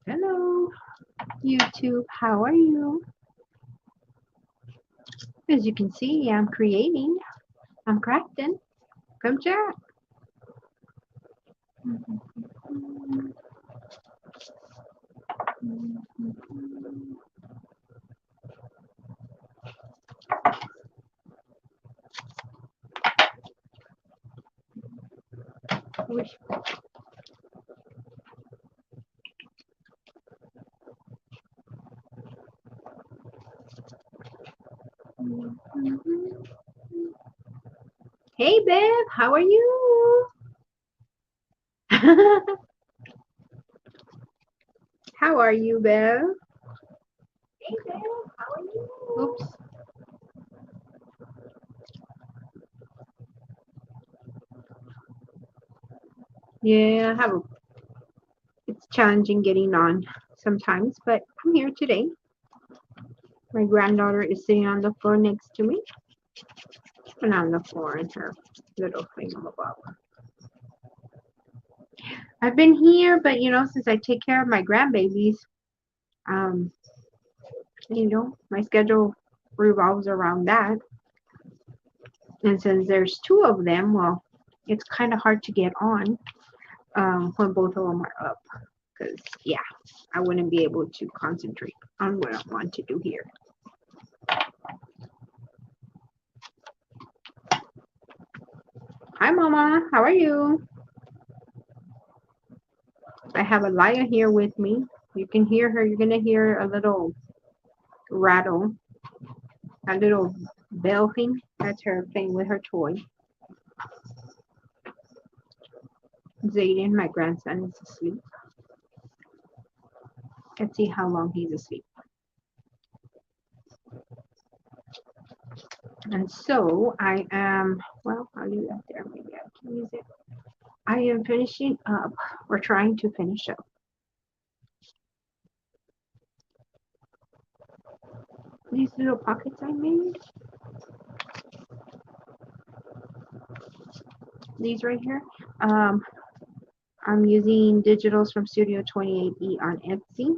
Hello, YouTube. How are you? As you can see, I'm creating. I'm crafting. Come chat. Wish. Hey, Bev. How are you? How are you, Bev? Hey, Bev. How are you? Oops. Yeah, I have a, it's challenging getting on sometimes, but I'm here today. My granddaughter is sitting on the floor next to me, and on the floor in her little thingamabob. I've been here, but since I take care of my grandbabies, um, my schedule revolves around that. And since there's two of them, well, it's kind of hard to get on when both of them are up. Because, yeah, I wouldn't be able to concentrate on what I want to do here. Hi, Mama. How are you? I have Alaya here with me. You can hear her. You're going to hear a little rattle, a little bell thing. That's her playing with her toy. Zayden, my grandson, is asleep. Let's see how long he's asleep. And so I am, well, I'll leave that there. Maybe I can use it. I am finishing up, or trying to finish up, these little pockets I made. These right here. I'm using digitals from Studio 28E on Etsy.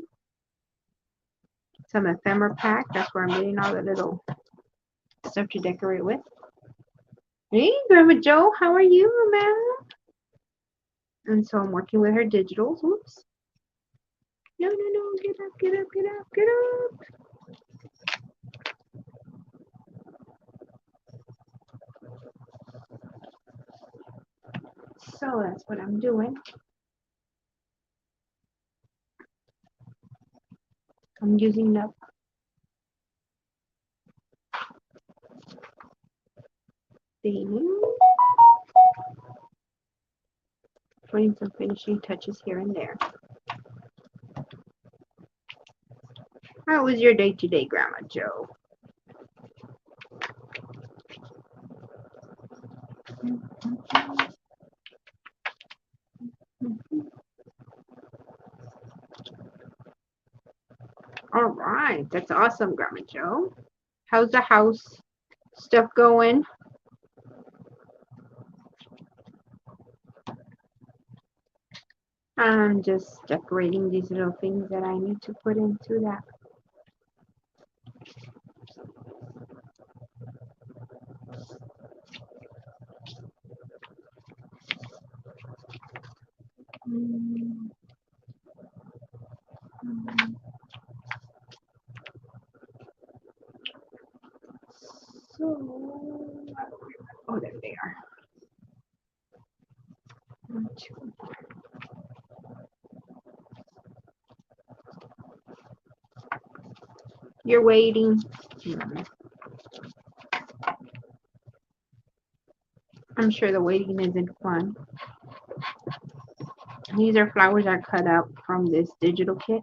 Some ephemera pack. That's where I'm getting all the little stuff to decorate with. Hey, Grandma Joe, how are you, man? And so I'm working with her digitals. Whoops. No, no, no. Get up, get up, get up, get up. So that's what I'm doing. I'm using the thing. Putting some finishing touches here and there. How was your day today, Grandma Joe? All right, that's awesome, Grandma Joe. How's the house stuff going? I'm just decorating these little things that I need to put into that. So, oh, there they are. 1, 2. You're waiting. I'm sure the waiting isn't fun. These are flowers I cut out from this digital kit.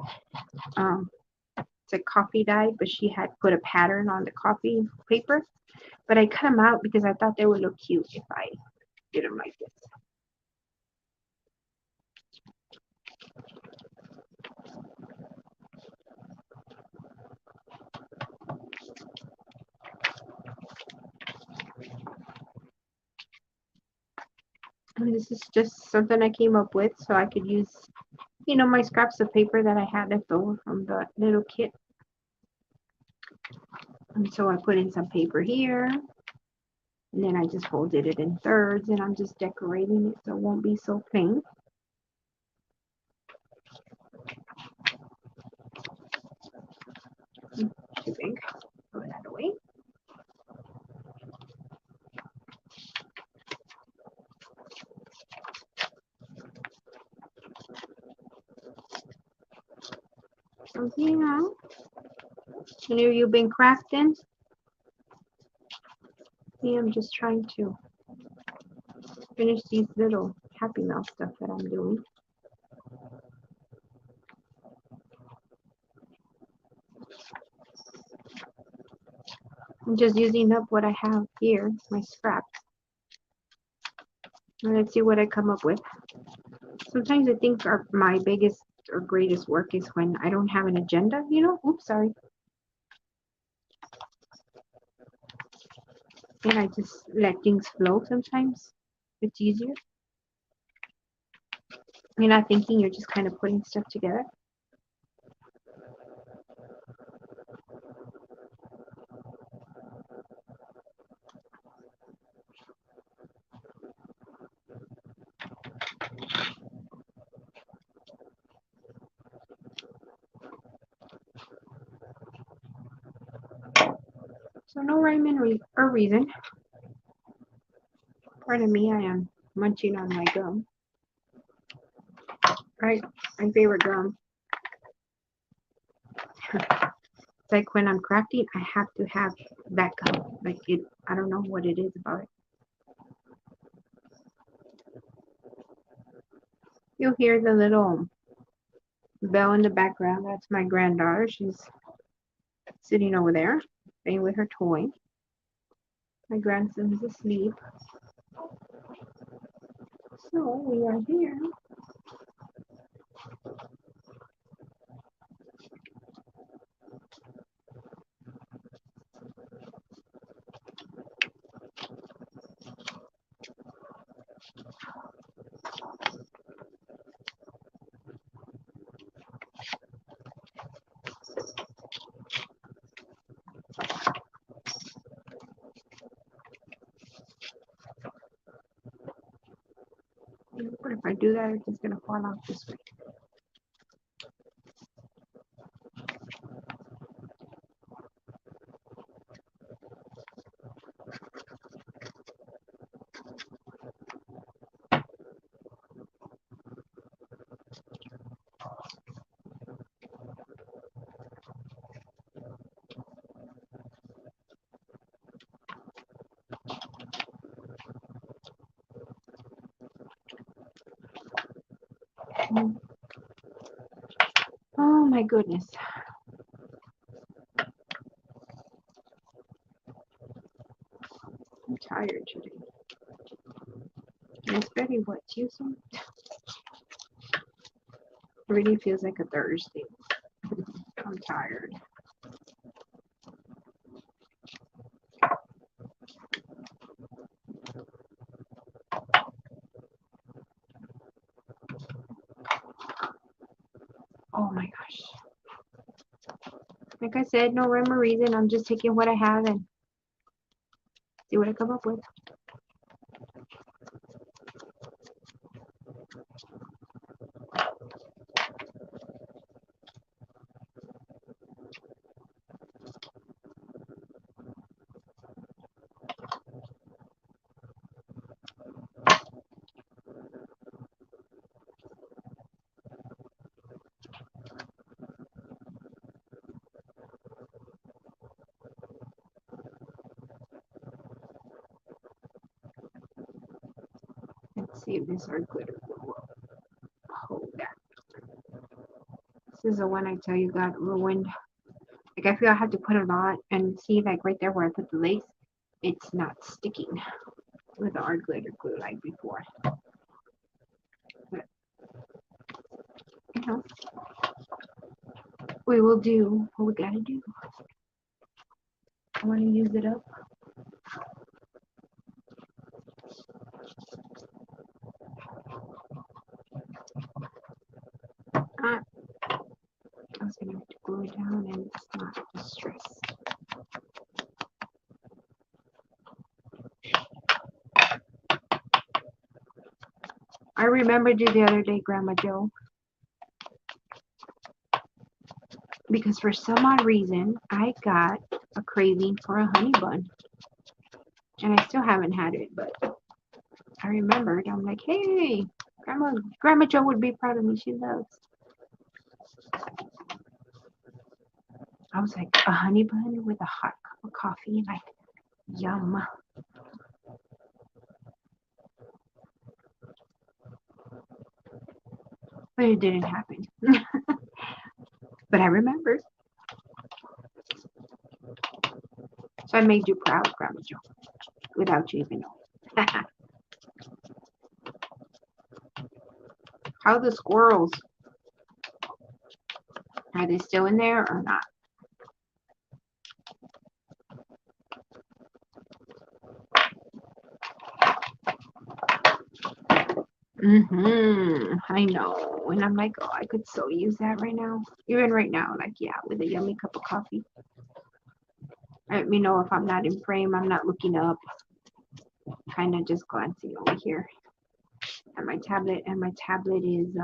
It's a coffee dye, but she had put a pattern on the coffee paper. But I cut them out because I thought they would look cute if I did them like this. And this is just something I came up with so I could use, my scraps of paper that I had left over from the little kit. And so I put in some paper here, and then I just folded it in thirds, and I'm just decorating it so it won't be so plain. Too big. Throw that away. So yeah, any of you been crafting? See, I'm just trying to finish these little Happy Meal stuff that I'm doing. I'm just using up what I have here, my scraps. And let's see what I come up with. Sometimes I think my biggest or greatest work is when I don't have an agenda, Oops, sorry. And I just let things flow sometimes. It's easier. You're not thinking, you're just kind of putting stuff together. So no rhyme or reason. Pardon me, I am munching on my gum. Right, my favorite gum. It's like when I'm crafting, I have to have that gum. Like it, I don't know what it is about it. You'll hear the little bell in the background. That's my granddaughter. She's sitting over there, playing with her toy. My grandson's asleep. So we are here. What if I do that? It's just gonna fall out this way. Oh my goodness. I'm tired today. And it's very what, Tuesday? It really feels like a Thursday. I'm tired. Oh my gosh. Like I said, no rhyme or reason. I'm just taking what I have and see what I come up with. Let's see if this art glitter will hold that. This is the one I tell you got ruined. Like I feel I have to put a lot and see like right there where I put the lace, it's not sticking with the art glitter glue like before. But you know, we will do what we gotta do. I want to use it up. down and it's not the stress. I remembered you the other day, Grandma Joe, because for some odd reason I got a craving for a honey bun, and I still haven't had it, but I remembered. I'm like, hey, Grandma Joe would be proud of me. She loves. I was like, a honey bun with a hot cup of coffee, like, yum. But it didn't happen. But I remembered. So I made you proud, Grandma Joe, without you even knowing. How are the squirrels? Are they still in there or not? I know. And I'm like, oh, I could so use that right now. Even right now, like, yeah, with a yummy cup of coffee. Let me know if I'm not in frame. I'm not looking up. Kind of just glancing over here at my tablet, and my tablet is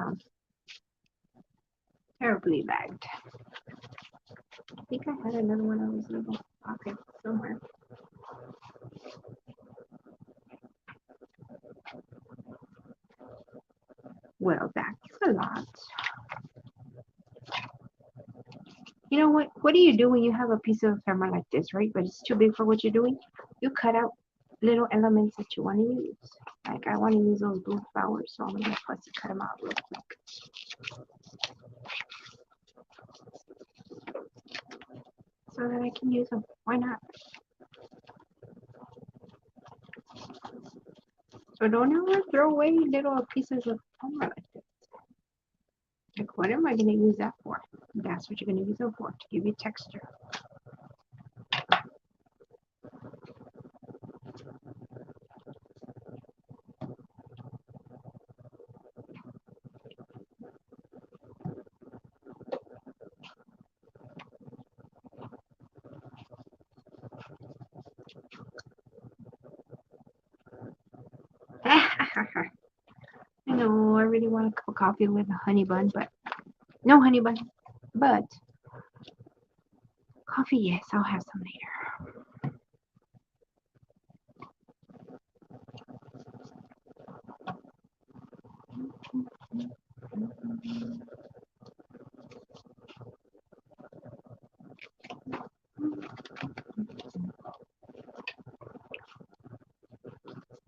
terribly bagged. I think I had another one of those little pockets somewhere. Well, that's a lot. You know what? What do you do when you have a piece of camera like this, right? But it's too big for what you're doing. You cut out little elements that you want to use. Like I want to use those blue flowers, so I'm gonna fussy cut them out real quick so that I can use them. Why not? So don't ever throw away little pieces of camera like this. Like what am I gonna use that for? That's what you're gonna use them for, to give you texture. I know I really want a cup of coffee with a honey bun, but no honey bun. But coffee, yes, I'll have some later.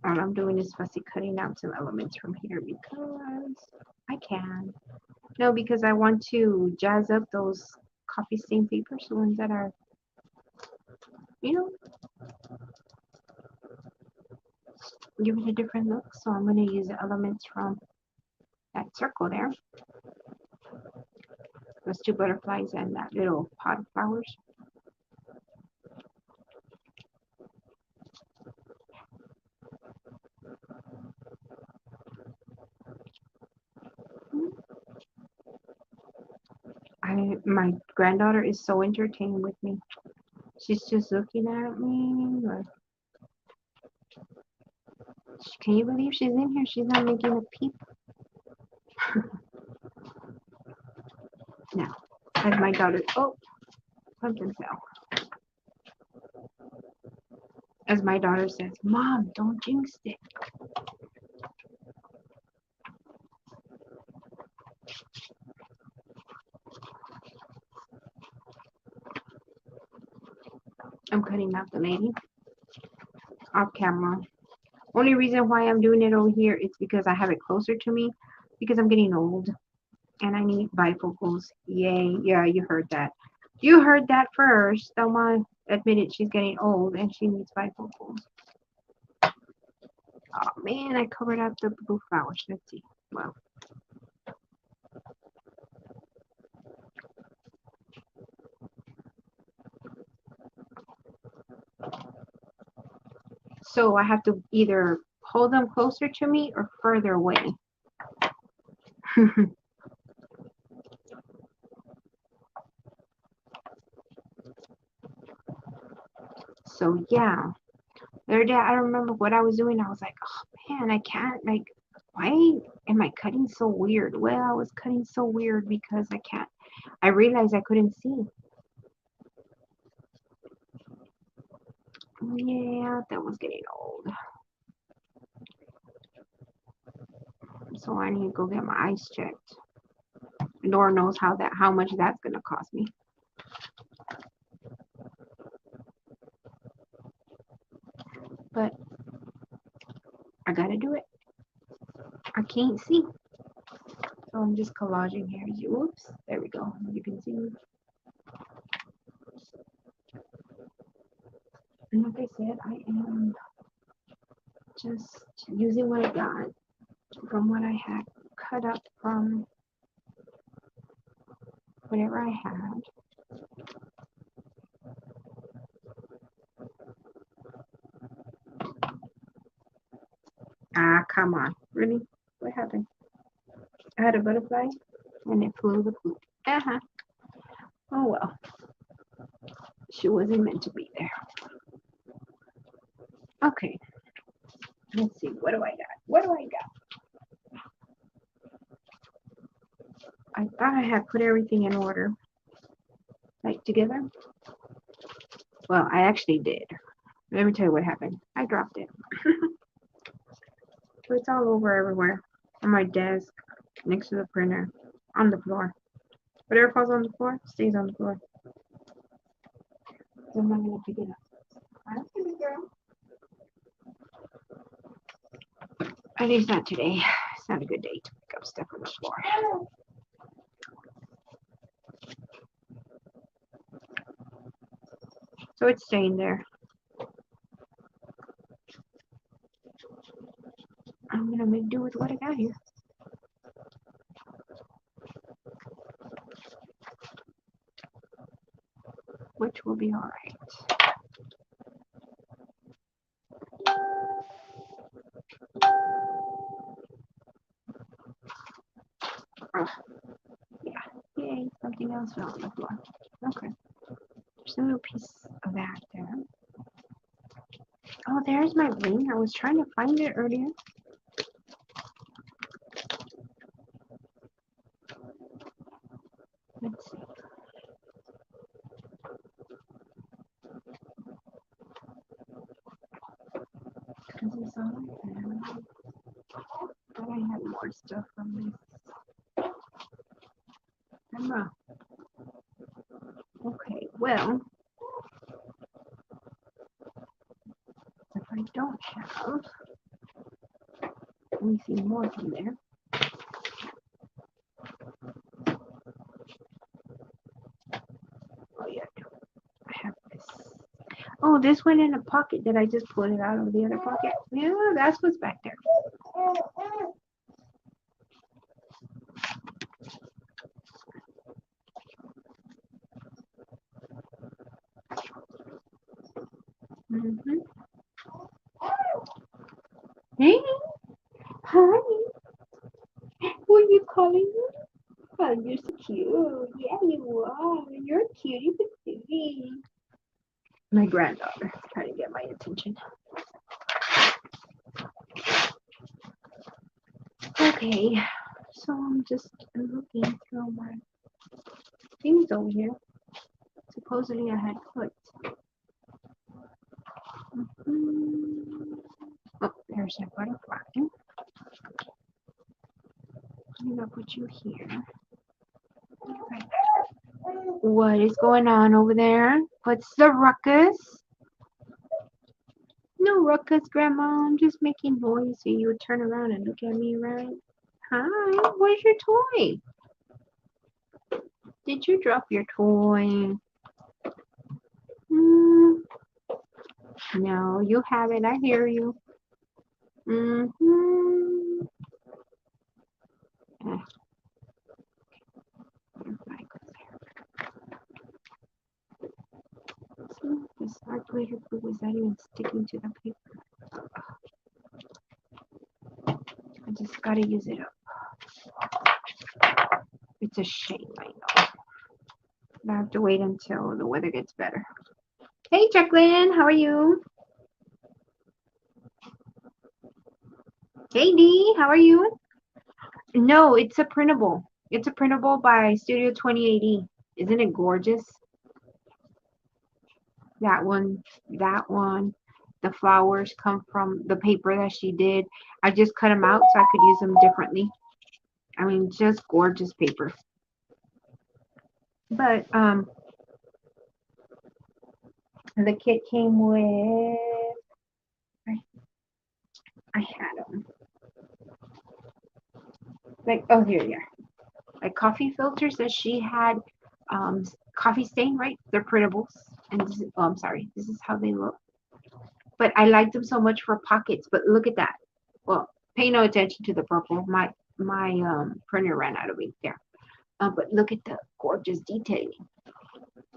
All I'm doing is fussy cutting out some elements from here because I can. No, because I want to jazz up those coffee stain papers, the ones that are, you know, give it a different look. So I'm going to use the elements from that circle there, those two butterflies and that little pot of flowers. My granddaughter is so entertained with me. She's just looking at me. Can you believe she's in here? She's not making a peep. Now, as my daughter, oh, something fell. As my daughter says, Mom, don't jinx it. I'm cutting out the lady off camera. Only reason why I'm doing it over here is because I have it closer to me because I'm getting old and I need bifocals. Yay. Yeah, you heard that. You heard that first. Thelma admitted she's getting old and she needs bifocals. Oh man, I covered up the blue flowers. Let's see. Well. So I have to either hold them closer to me or further away. So yeah, the other day I don't remember what I was doing. I was like, oh man, I can't, like, why am I cutting so weird? Well, I was cutting so weird because I realized I couldn't see. Yeah, that was getting old. So I need to go get my eyes checked. Lord knows how much that's gonna cost me. But I gotta do it. I can't see. So I'm just collaging here. Whoops. There we go. You can see. And like I said, I am just using what I got from what I had cut up from whatever I had. Ah, come on. Really? What happened? I had a butterfly and it flew the coop. Uh-huh. Oh well. She wasn't meant to be there. Okay. Let's see. What do I got? What do I got? I thought I had put everything in order. Like together. Well, I actually did. Let me tell you what happened. I dropped it. So it's all over everywhere. On my desk, next to the printer, on the floor. Whatever falls on the floor, stays on the floor. So I'm not going to pick it up. I don't think girl. At least not today. It's not a good day to pick up stuff on the floor. So it's staying there. I'm going to make do with what I got here. Which will be alright. Yeah. Yay, something else fell on the floor. Okay. There's a little piece of that there. Oh, there's my ring. I was trying to find it earlier. Let's see. Is this all I have? Thought I had more stuff from this. Okay, well, if I don't have, let me see more from there. Oh yeah, I have this. Oh, this went in a pocket. Did I just pull it out of the other pocket? Yeah, that's what's back there. Mm-hmm. Hey, honey, who are you calling me? Oh, you're so cute. Yeah, you are. You're cute. You're so cute. My granddaughter trying to get my attention. Okay, so I'm just looking through my things over here. Supposedly I had put. Oh, there's a butterfly. I'm gonna put you here. What is going on over there? What's the ruckus? No ruckus, Grandma. I'm just making noise so you would turn around and look at me, right? Hi, where's your toy? Did you drop your toy? No, you haven't. I hear you. Mm-hmm. See, this dark glitter glue is not even sticking to the paper. I just gotta use it up. It's a shame, I know. I have to wait until the weather gets better. Hey, Jacqueline, how are you? Hey, Dee, how are you? No, it's a printable. It's a printable by Studio 2080. Isn't it gorgeous? That one, that one. The flowers come from the paper that she did. I just cut them out so I could use them differently. I mean, just gorgeous paper. But the kit came with. I, I had them. Like, oh, here you are. Like coffee filters that she had. Coffee stain, right? They're printables. And this is, oh, I'm sorry. This is how they look. But I liked them so much for pockets. But look at that. Well, pay no attention to the purple. My printer ran out of ink there. But look at the gorgeous detailing.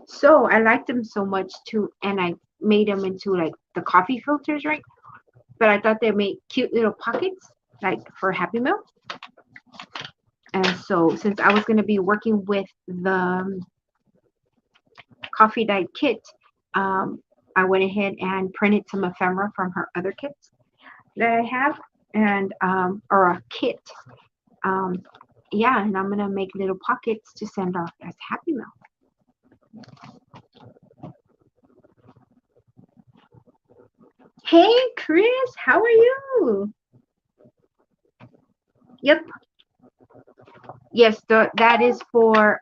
So I liked them so much too, and I made them into like the coffee filters, right? But I thought they made cute little pockets, like for Happy Meal. And so since I was going to be working with the coffee dyed kit, I went ahead and printed some ephemera from her other kits that I have, and or a kit. Um, yeah, and I'm gonna make little pockets to send off as Happy Mail. Hey, Chris, how are you? Yep. Yes, that is for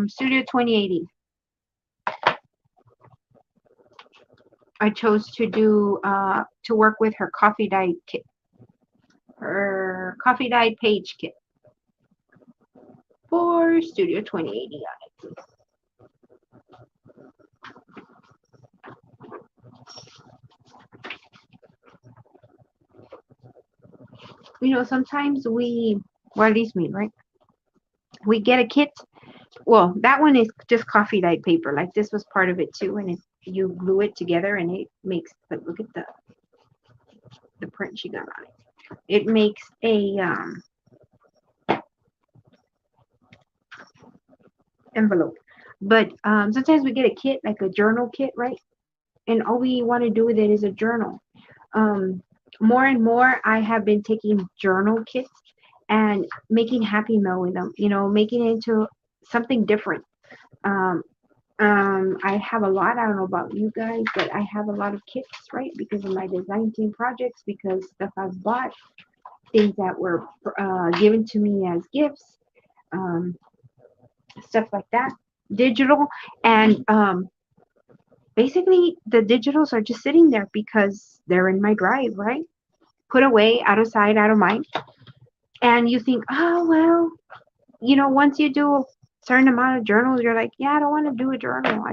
Studio 2080. I chose to do to work with her coffee dyed kit, her coffee dyed page kit for Studio 2080 on it. Sometimes well, at least me, right? We get a kit. Well, that one is just coffee dyed paper. Like this was part of it too, and you glue it together, and it makes. But look at the print she got on it. It makes a envelope. But sometimes we get a kit, like a journal kit, right? And all we want to do with it is a journal. Um, More and more, I have been taking journal kits and making Happy Mail with them. Making it into something different. Um, I have a lot. I don't know about you guys, but I have a lot of kits, right? Because of my design team projects, because stuff I've bought, things that were given to me as gifts, um, stuff like that. Digital and basically the digitals are just sitting there because they're in my drive, right? Put away, out of sight, out of mind. And you think, oh well, once you do a certain amount of journals, you're like, yeah, I don't want to do a journal.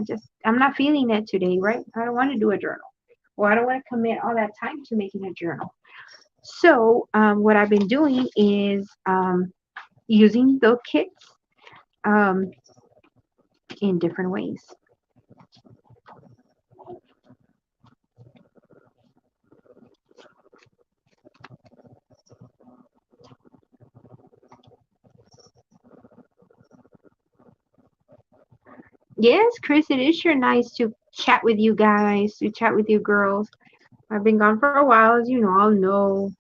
I'm not feeling it today, right? I don't want to do a journal. Well, I don't want to commit all that time to making a journal. So what I've been doing is using the kits um, in different ways. Yes, Chris, it is sure nice to chat with you guys, to chat with you girls. I've been gone for a while, as you know. I'll know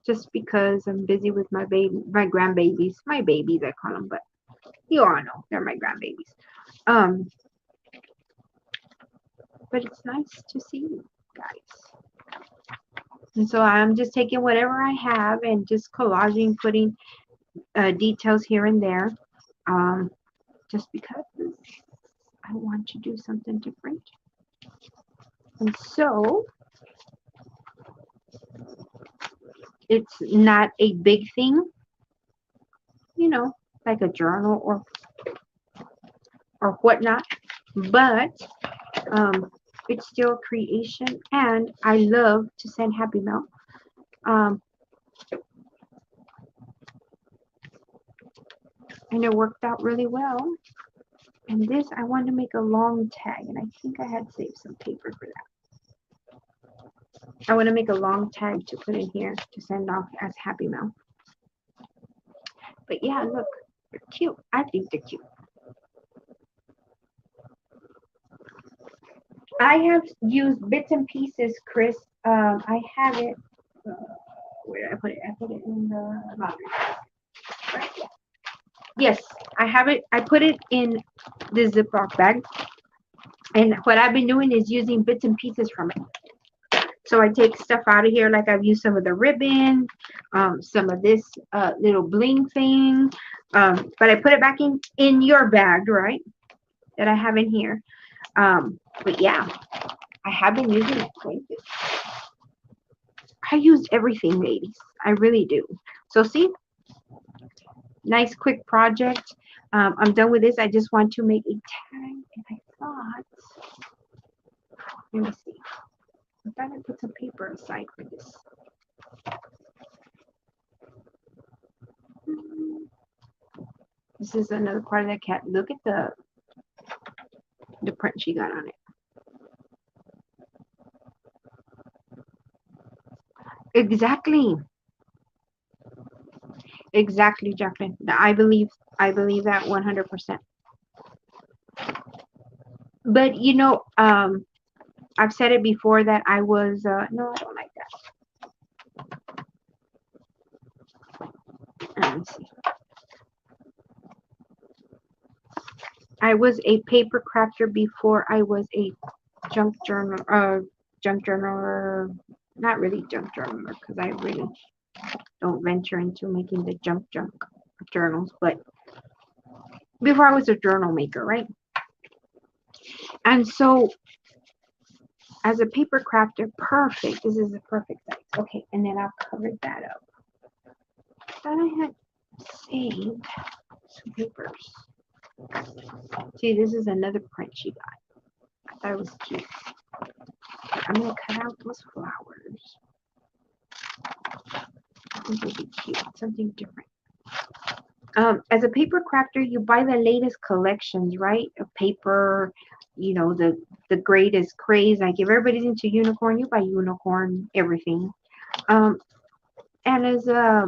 just because I'm busy with my grandbabies, my babies I call them, but you all know they're my grandbabies. Um, but it's nice to see you guys. And so I'm just taking whatever I have and just collaging, putting details here and there, um, just because I want to do something different. And so it's not a big thing, like a journal or whatnot, but um, it's still creation, and I love to send Happy Mail. Um, and it worked out really well. And this, I wanted to make a long tag, and I think I had saved some paper for that. I want to make a long tag to put in here to send off as Happy Mail. But yeah, look, they're cute. I think they're cute. I have used bits and pieces, Chris. I have it. Uh, where did I put it? I put it in the laundry. Right? Yes, I have it. I put it in the Ziploc bag. And what I've been doing is using bits and pieces from it. So I take stuff out of here, like I've used some of the ribbon, some of this little bling thing, but I put it back in your bag, right? That I have in here. But yeah, I have been using it. Thank you. I use everything, ladies. I really do. So see, nice quick project. I'm done with this. I just want to make a tag, and I thought, let me see. I thought I put some paper aside for this. This is another part of that cat. Look at the print she got on it. Exactly. Exactly, Jacqueline. I believe that 100%. But I've said it before that I was no, I don't like that. Let me see. I was a paper crafter before I was a junk journal junk journaler. Not really junk journaler because I really don't venture into making the junk journals, but before I was a journal maker, right? And so as a paper crafter, perfect. This is the perfect size. Okay, and then I'll cover that up. I thought I had saved some papers. See, this is another print she got. I thought it was cute. I'm gonna cut out those flowers. I think it'll be cute. Something different. As a paper crafter, you buy the latest collections, right? Of paper, the greatest craze. Like if everybody's into unicorn, you buy unicorn everything. Um, and as a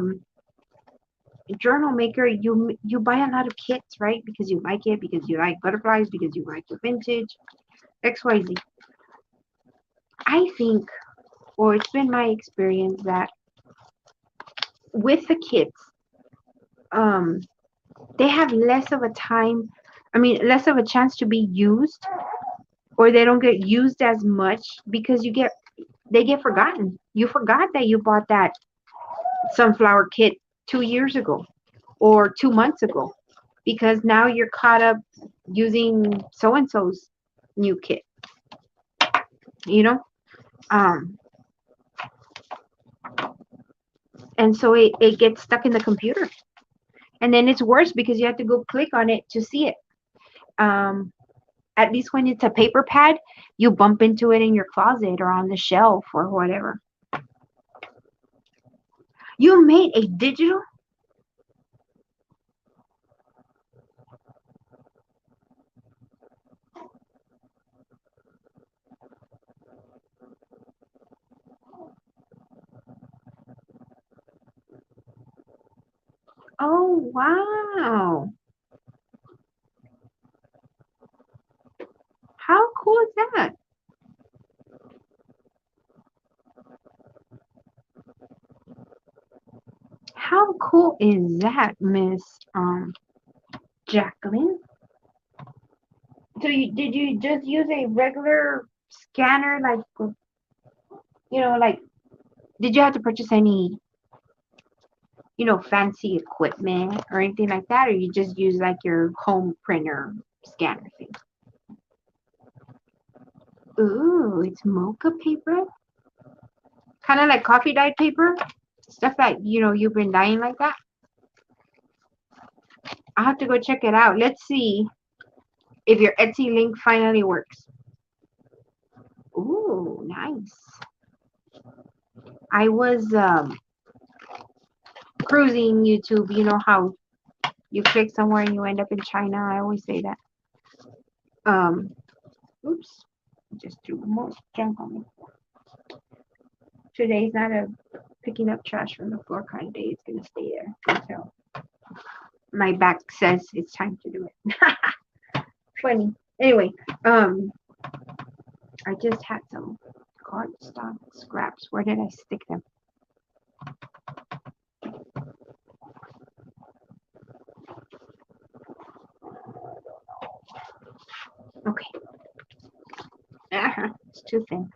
journal maker, you buy a lot of kits, right? Because you like it, because you like butterflies, because you like the vintage, XYZ. I think, or it's been my experience that with the kits, um, they have less of a time, less of a chance to be used, or they don't get used as much because they get forgotten. You forgot that you bought that sunflower kit 2 years ago or 2 months ago because now you're caught up using so and so's new kit, you know? Um, and so it gets stuck in the computer. And then it's worse because you have to go click on it to see it. Um, at least when it's a paper pad, you bump into it in your closet or on the shelf or whatever. You made a digital? Oh, wow. How cool is that? How cool is that, Miss Jacqueline? So did you just use a regular scanner, like like did you have to purchase any fancy equipment or anything like that, or you just use like your home printer scanner thing? Ooh, it's mocha paper, kind of like coffee dyed paper, stuff that you've been dyeing like that. I'll have to go check it out. Let's see if your Etsy link finally works. Ooh, nice. I was cruising YouTube. You know how you click somewhere and you end up in China. I always say that. Um, oops, just threw more junk on me. Today's not a picking up trash from the floor kind of day. It's gonna stay there until my back says it's time to do it. Funny. Anyway, I just had some cardstock scraps. Where did I stick them? Okay. It's too thin.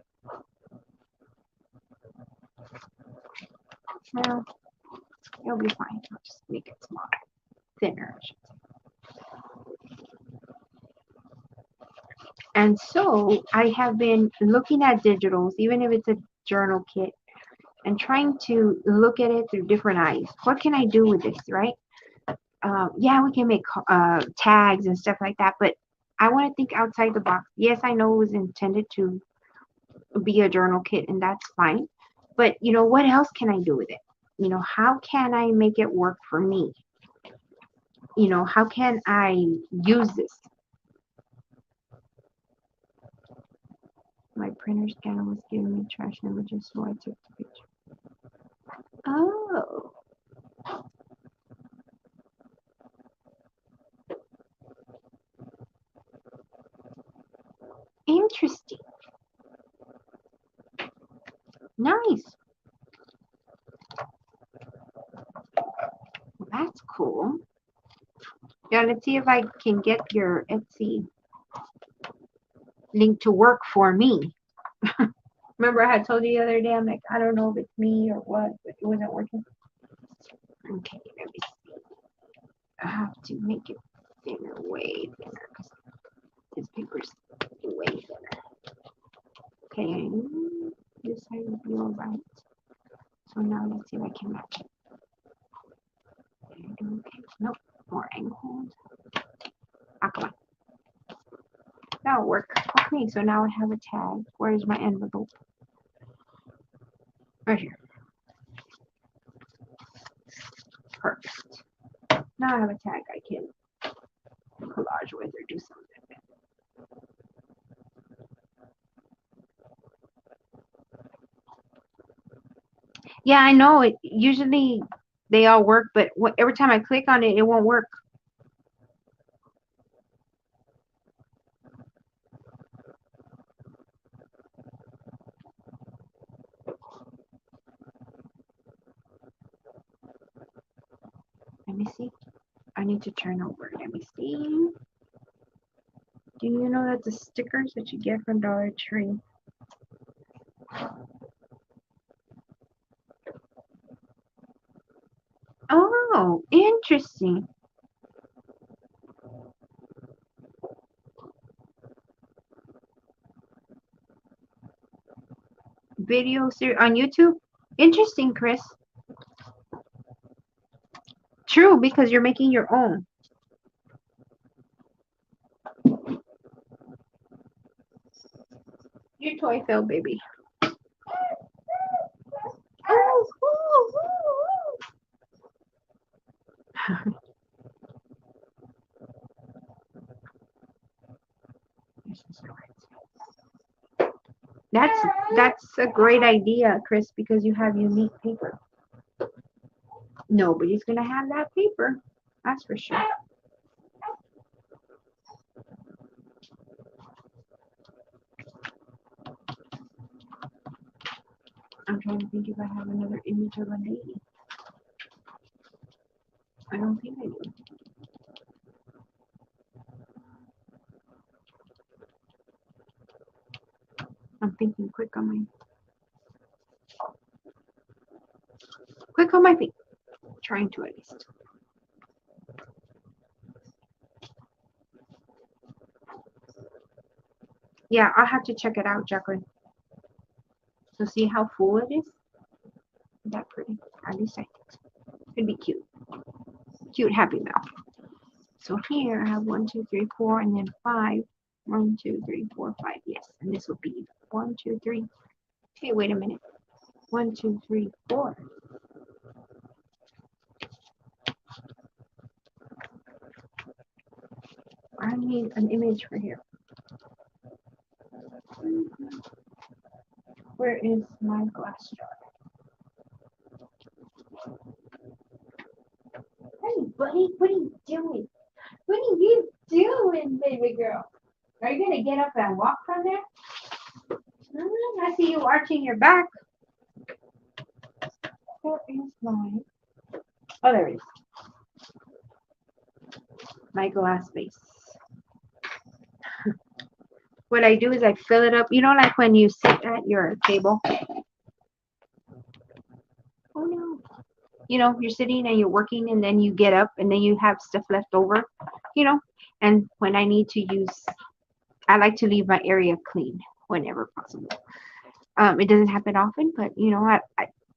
Well, it'll be fine. I'll just make it smaller. Thinner, I should say. And so I have been looking at digitals, even if it's a journal kit, and trying to look at it through different eyes. What can I do with this, right? Yeah, we can make tags and stuff like that, but I want to think outside the box. Yes, I know it was intended to be a journal kit, and that's fine. But what else can I do with it? How can I make it work for me? How can I use this? My printer scanner was giving me trash images, so I took the picture. Oh, interesting. Nice. Well, that's cool. Yeah, let's see if I can get your Etsy link to work for me. Remember I had told you the other day, I'm like, I don't know if it's me or what, but it wasn't working. Okay, let me see. I have to make it thinner, way thinner, because this paper's way thinner. Okay, this side will be all right. So now let's see if I can match it. Okay, nope, more angles. Ah, come on. That'll work. Okay, so now I have a tag. Where's my envelope? Right here. Perfect. Now I have a tag I can collage with or do something with. Yeah, I know it. Usually they all work, but every time I click on it, it won't work. Let me see. I need to turn over. Let me see. Do you know that the stickers that you get from Dollar Tree? Oh, interesting. Video series on YouTube? Interesting, Chris. True, because you're making your own. Your toy fell, baby. Oh, that's a great idea, Chris, because you have unique paper. Nobody's gonna have that paper. That's for sure. I'm trying to think if I have another image of a lady. I don't think I do. I'm thinking quick on my feet. Trying to at least. Yeah, I'll have to check it out, Jacqueline. So see how full it is? Isn't that pretty? At least I think so. It'd be cute. Cute happy mouth. So here I have 1, 2, 3, 4, and then 5. 1, 2, 3, 4, 5. Yes, and this will be 1, 2, 3. Okay, wait a minute. 1, 2, 3, 4. I need an image for here. Where is my glass jar? Hey, buddy, what are you doing? What are you doing, baby girl? Are you gonna get up and walk from there? I see you arching your back. Where is mine? Oh, there it is. My glass vase. What I do is I fill it up. You know, like when you sit at your table. Oh no. You know, you're sitting and you're working and then you get up and then you have stuff left over. You know, and when I need to use, I like to leave my area clean whenever possible. It doesn't happen often, but you know,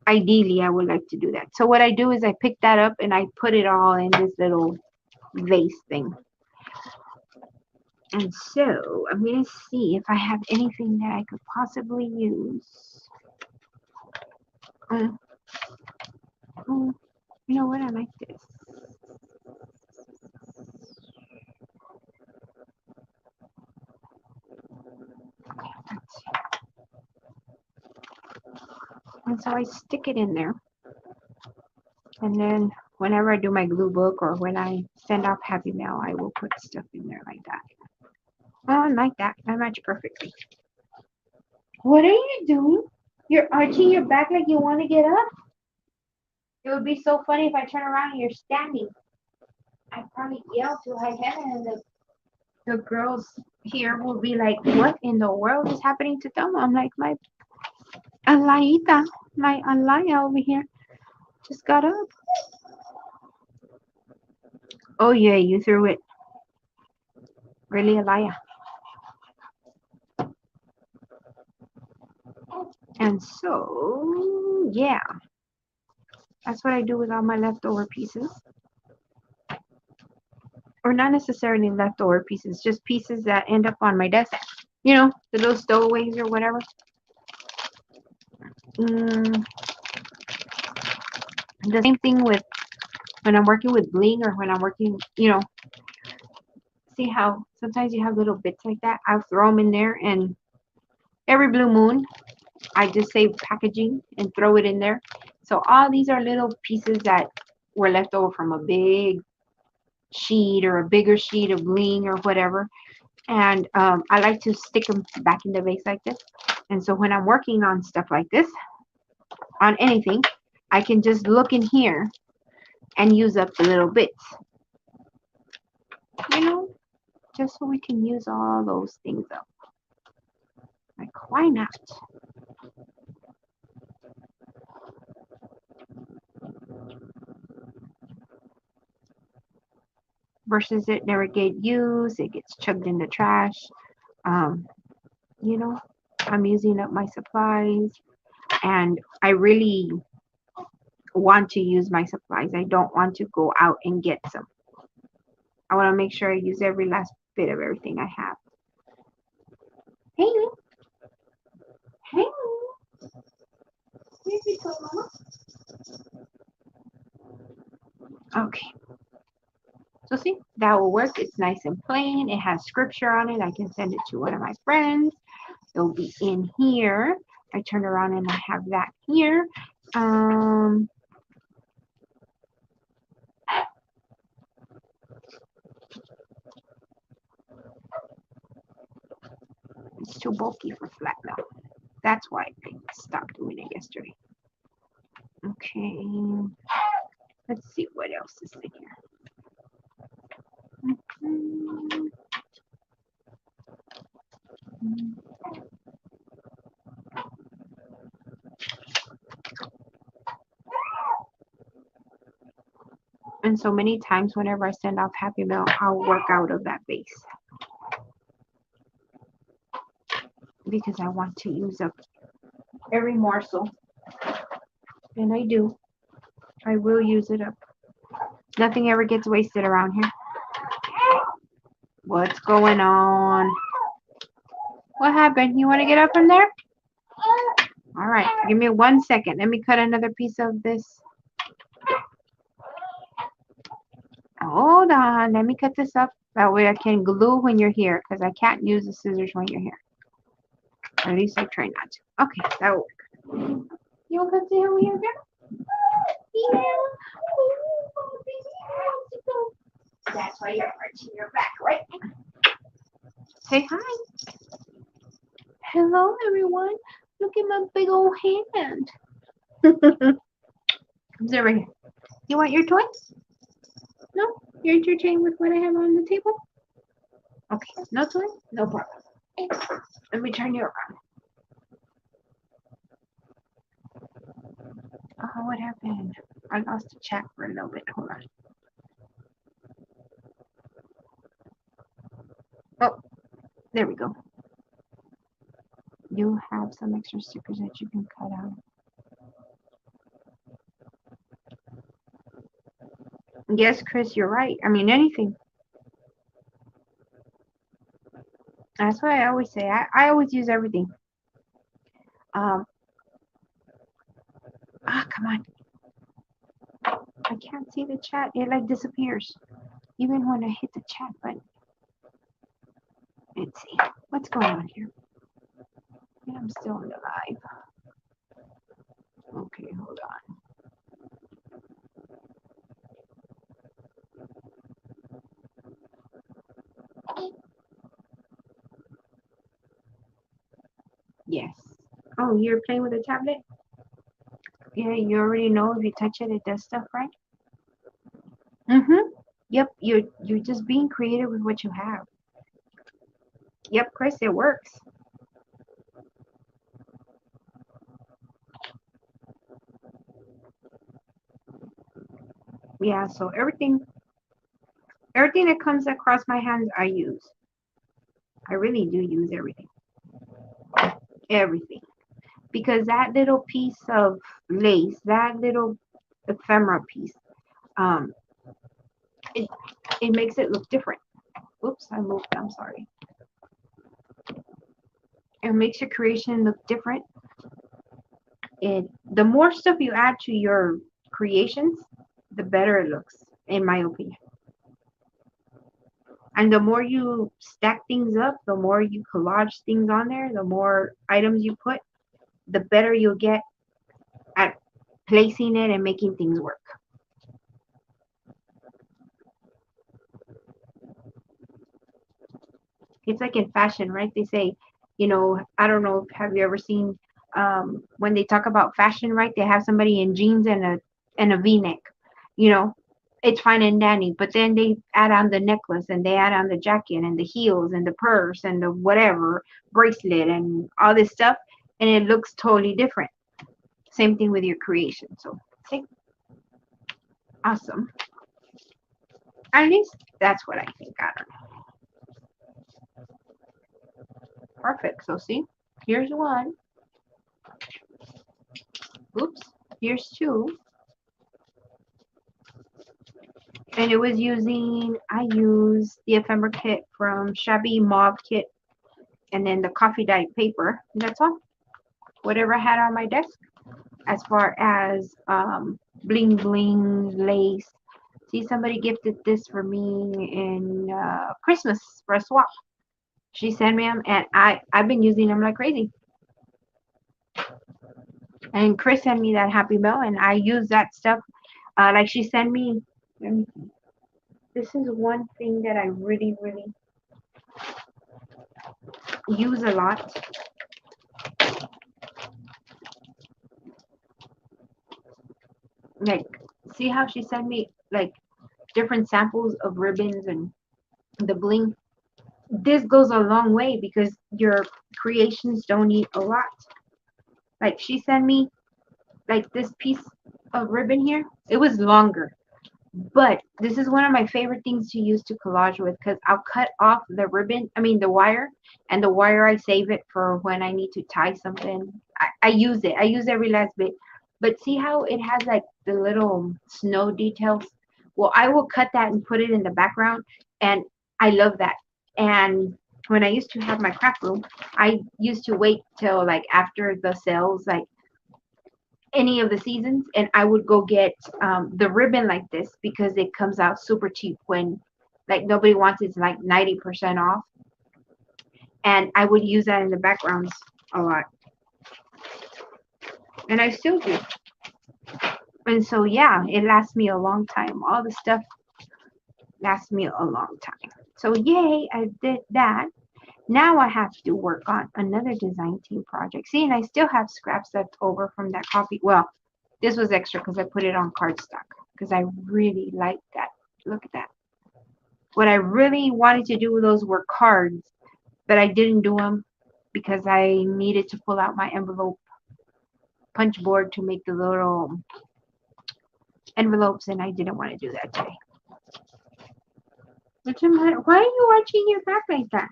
ideally I would like to do that. So what I do is I pick that up and I put it all in this little vase thing. And so I'm going to see if I have anything that I could possibly use. You know what? I like this. Okay, let's see. And so I stick it in there. And then whenever I do my glue book or when I send off Happy Mail, I will put stuff in there like that. Oh, I like that. That matches perfectly. What are you doing? You're arching your back like you want to get up? It would be so funny if I turn around and you're standing. I'd probably yell to high heaven and the girls here will be like, what in the world is happening to Thelma? I'm like, my Alaita, my Alaya over here just got up. Oh yeah, you threw it. Really, Alaya? And so, yeah. That's what I do with all my leftover pieces. Or not necessarily leftover pieces, just pieces that end up on my desk. You know, the little stowaways or whatever. The same thing with when I'm working with bling or when I'm working, you know, see how sometimes you have little bits like that? I'll throw them in there and every blue moon, I just save packaging and throw it in there. So all these are little pieces that were left over from a big sheet or a bigger sheet of bling or whatever. And I like to stick them back in the vase like this. And so when I'm working on stuff like this, on anything, I can just look in here and use up the little bits. You know, just so we can use all those things up. Like, why not? Versus it never get used, it gets chugged in the trash. You know, I'm using up my supplies and I really want to use my supplies. I don't want to go out and get some. I want to make sure I use every last bit of everything I have. Hey, hey, okay. So see, that will work. It's nice and plain. It has scripture on it. I can send it to one of my friends. It'll be in here. I turn around and I have that here. It's too bulky for flat mail. That's why I stopped doing it yesterday. Okay. Let's see what else is in here. And so many times whenever I send off Happy Mail, I'll work out of that base. Because I want to use up every morsel. And I do. I will use it up. Nothing ever gets wasted around here. What's going on? What happened? You want to get up from there? All right. Give me 1 second. Let me cut another piece of this. Hold on. Let me cut this up. That way I can glue when you're here because I can't use the scissors when you're here. Or at least I try not to. Okay, that will work. You want to come say hello here, girl? Yeah. That's why you're arching your back, right? Say hi. Hello, everyone. Look at my big old hand. Comes over here. You want your toy? No? You're entertained with what I have on the table? Okay, no toy? No problem. Let me turn you around. Oh, what happened? I lost the chat for a little bit. Hold on. Oh, there we go. You have some extra stickers that you can cut out. Yes, Chris, you're right. I mean, anything. That's what I always say. I always use everything. Come on. I can't see the chat. It like disappears. Even when I hit the chat button. Let's see. What's going on here? Yeah, I'm still on the live. Okay, hold on. Yes. Oh, you're playing with a tablet? Yeah, you already know if you touch it, it does stuff, right? Mm-hmm. Yep, you're just being creative with what you have. Yep, Chris, it works. Yeah, so everything that comes across my hands, I use. I really do use everything. Everything. Because that little piece of lace, that little ephemera piece, um, it, it makes it look different. Oops, I moved, I'm sorry. It makes your creation look different. The more stuff you add to your creations, the better it looks, in my opinion. And the more you stack things up, the more you collage things on there, the more items you put, the better you'll get at placing it and making things work. It's like in fashion, right? They say, I don't know, have you ever seen when they talk about fashion, right? They have somebody in jeans and a V-neck, you know, it's fine and dandy, but then they add on the necklace and they add on the jacket and the heels and the purse and the whatever bracelet and all this stuff, and it looks totally different. Same thing with your creation. So, see, awesome. At least that's what I think. I don't know. Perfect. So, see, here's one. Oops, here's two. And it was I used the ephemera kit from Shabby Mauve Kit and then the coffee dyed paper. And that's all. Whatever I had on my desk as far as bling bling lace. See, somebody gifted this for me in Christmas for a swap. She sent me them, and I've been using them like crazy. And Chris sent me that Happy Meal, and I use that stuff. Like she sent me. This is one thing that I really, really use a lot. Like, see how she sent me like different samples of ribbons and the bling. This goes a long way because your creations don't need a lot. Like she sent me like this piece of ribbon here. It was longer, but this is one of my favorite things to use to collage with because I'll cut off the ribbon, I mean the wire, and the wire I save it for when I need to tie something. I use it. I use every last bit. But see how it has like the little snow details? Well, I will cut that and put it in the background, and I love that. And when I used to have my craft room, I used to wait till like after the sales, like any of the seasons, and I would go get the ribbon like this because it comes out super cheap when like nobody wants it's like 90% off, and I would use that in the backgrounds a lot, and I still do. And so yeah, it lasts me a long time. All the stuff lasts me a long time. So yay, I did that. Now I have to work on another design team project. See, and I still have scraps left over from that coffee. Well, this was extra because I put it on cardstock because I really like that. Look at that. What I really wanted to do with those were cards, but I didn't do them because I needed to pull out my envelope punch board to make the little envelopes, and I didn't want to do that today. What's the matter? Why are you arching your back like that?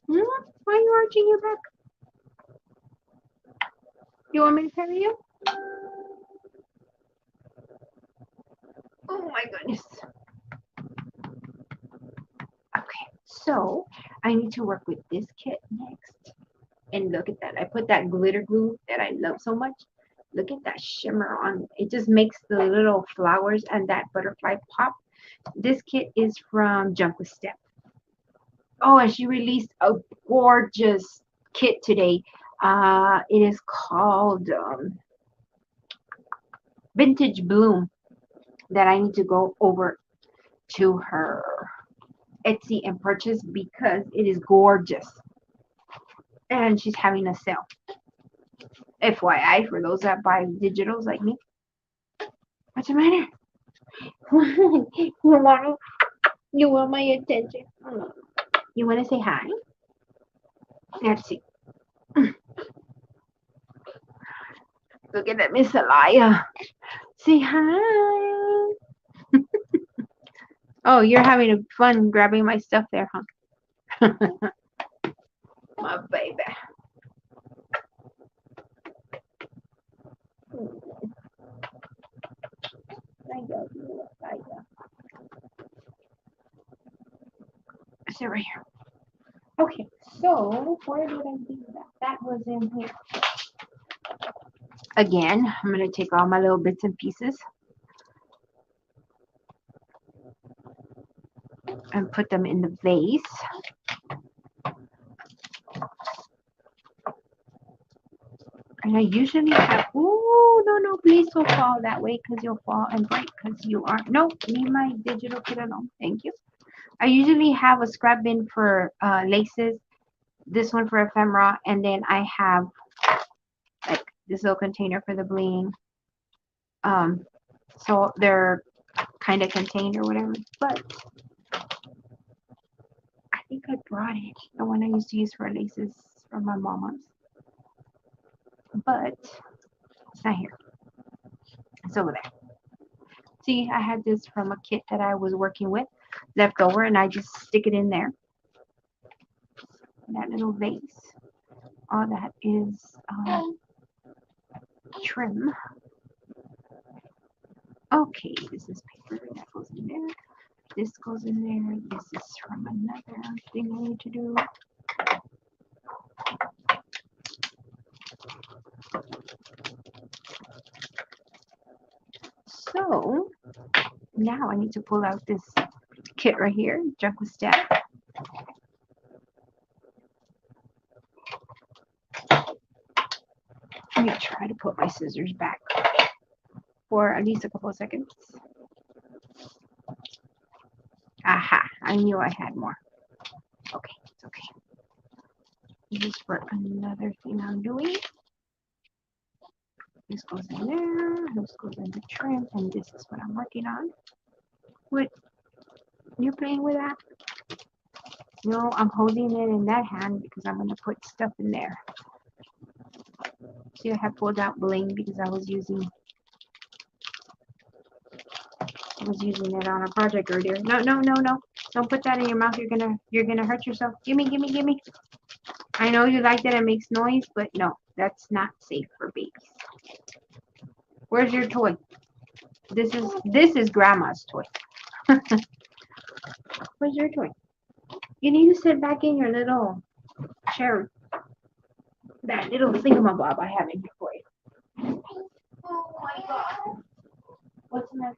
Why are you arching your back? You want me to carry you? Oh my goodness. Okay, so I need to work with this kit next. And look at that. I put that glitter glue that I love so much. Look at that shimmer on it. It just makes the little flowers and that butterfly pop. This kit is from Junk with Steph. Oh, and she released a gorgeous kit today. It is called Vintage Bloom, that I need to go over to her Etsy and purchase because it is gorgeous. And she's having a sale. FYI, for those that buy digitals like me. What's the matter? You want my attention? You want to say hi? Let's see. Look at that, Miss Alaya. Say hi. Oh, you're having fun grabbing my stuff there, huh? My baby. Sit right here. Okay, so where did I do that? That was in here. Again, I'm going to take all my little bits and pieces and put them in the vase. And I usually have, oh, no, please don't fall that way because you'll fall and break because you aren't, nope, leave my digital kit alone. Thank you. I usually have a scrap bin for laces, this one for ephemera, and then I have like this little container for the bling. So they're kind of contained or whatever, but I think I brought it, the one I used to use for laces from my mama's, but it's not here. It's over there. See, I had this from a kit that I was working with left over, and I just stick it in there. That little vase. All that is trim. Okay, this is paper that goes in there. This goes in there. This is from another thing I need to do. So now I need to pull out this kit right here, Junk with Steph. Let me try to put my scissors back for at least a couple of seconds. Aha, I knew I had more. Okay, it's okay. This is for another thing I'm doing. This goes in there, this goes in the trim, and this is what I'm working on. What? You're playing with that? No, I'm holding it in that hand because I'm going to put stuff in there. See, I have pulled out bling because I was using it on a project earlier. No. Don't put that in your mouth. You're gonna hurt yourself. Gimme. I know you like that it makes noise, but no, that's not safe for babies. Where's your toy? This is grandma's toy. Where's your toy? You need to sit back in your little chair. That little thingamabob I have in here for you. Oh my god. What's the matter?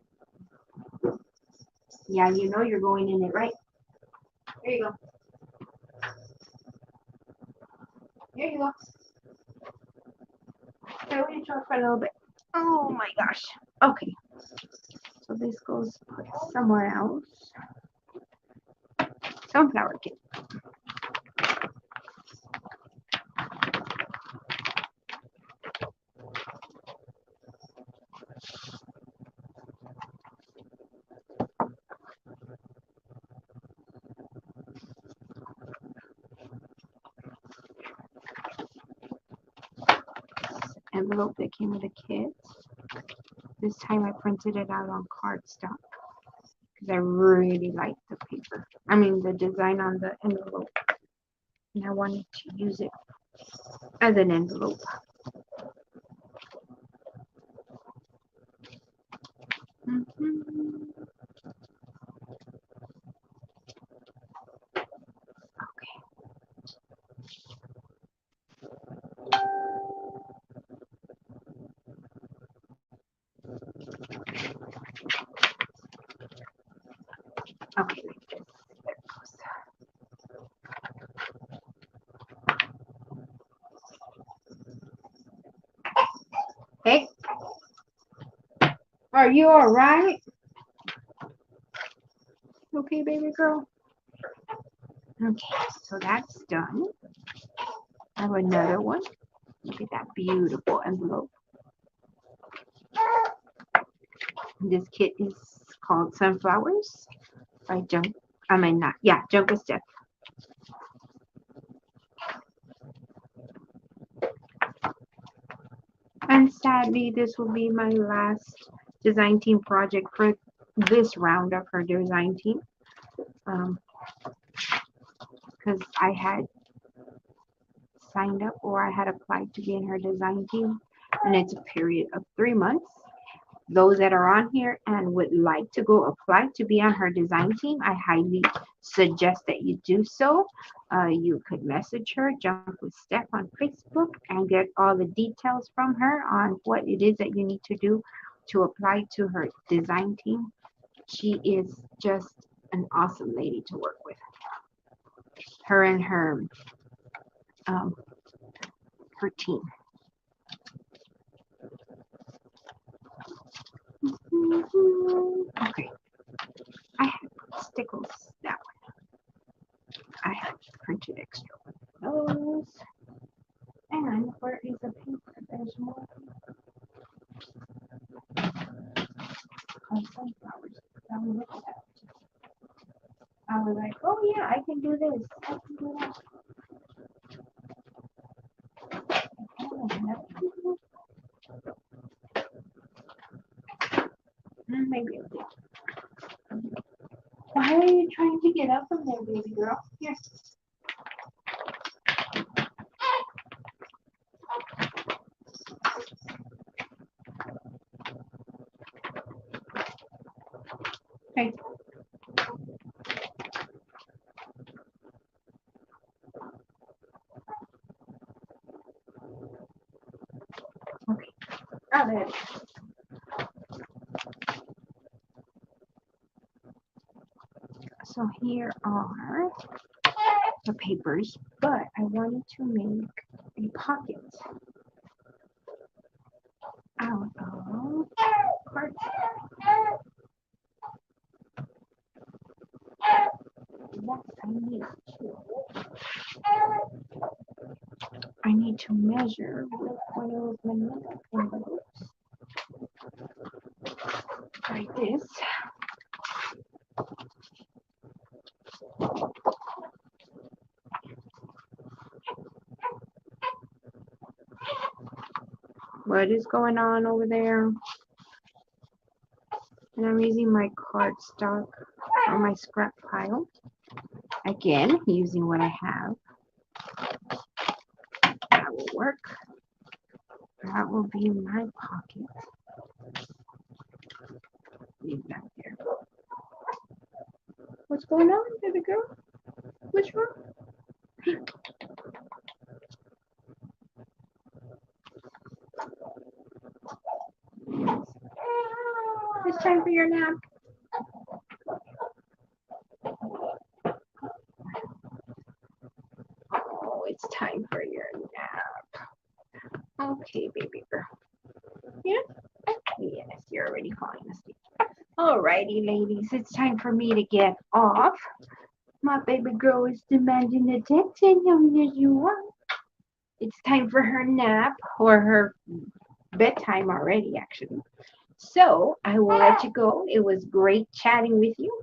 Yeah, you know you're going in it, right? There you go. Here you go. Okay, we're gonna try for a little bit. Oh my gosh. Okay. So this goes put somewhere else. Sunflower kit. envelope that came with the kit. This time I printed it out on cardstock because I really liked the paper. I mean the design on the envelope. And I wanted to use it as an envelope. Okay, there it goes. Hey, are you all right? Okay, baby girl. Okay, so that's done. I have another one. Look at that beautiful envelope. This kit is called Sunflowers by Junk. I mean, not, yeah, Junk with Steph. And sadly, this will be my last design team project for this round of her design team. Because I had signed up or I had applied to be in her design team, and it's a period of 3 months. Those that are on here and would like to go apply to be on her design team, I highly suggest that you do so. You could message her, Junk with Steph on Facebook, and get all the details from her on what it is that you need to do to apply to her design team. She is just an awesome lady to work with. Her and her team. Okay, I have stickles that one. I have printed extra those. And where is the paper? There's more sunflowers. I was like, oh yeah, I can do this. I can do that. Maybe I'll do. Why are you trying to get up from there, baby girl? Here. Okay. Okay. Oh, there. So here are the papers, but I wanted to make a pocket out of cardstock. I need to measure with one of those manila envelopes like this. What is going on over there? And I'm using my cardstock or my scrap pile. Again, using what I have. That will work. That will be my pocket. Leave that there. What's going on, baby girl? What's wrong? It's time for your nap. Oh, it's time for your nap. Okay, baby girl. Yeah? Yes, you're already falling asleep. Alrighty, ladies, it's time for me to get off. My baby girl is demanding attention, young as you are. It's time for her nap or her bedtime already, actually. So I will let you go. It was great chatting with you,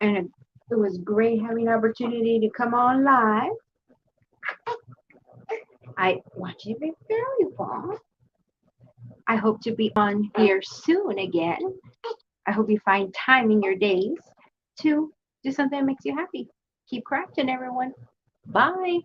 and it was great having an opportunity to come on live. I watch it very well. I hope to be on here soon again. I hope you find time in your days to do something that makes you happy. Keep crafting, everyone. Bye.